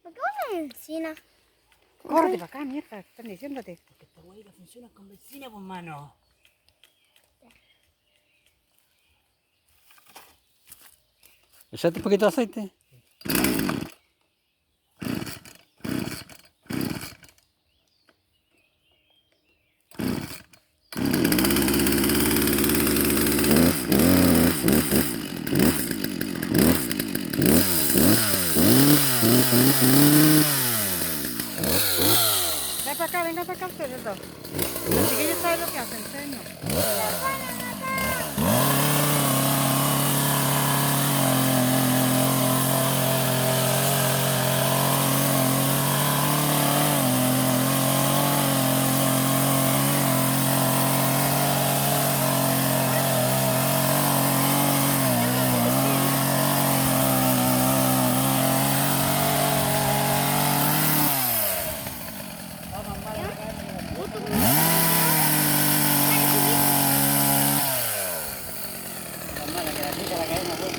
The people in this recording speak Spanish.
¿Por qué vas a encina? Córrete para acá, mierda, están diciéndote. Porque esta hueá funciona con benzina, pues mano. Echaste un poquito de aceite. Ven para acá, venga para acá ustedes dos. Los chiquillos saben lo que hacen, ustedes no. Mamá, la que la chica la cadena, pues.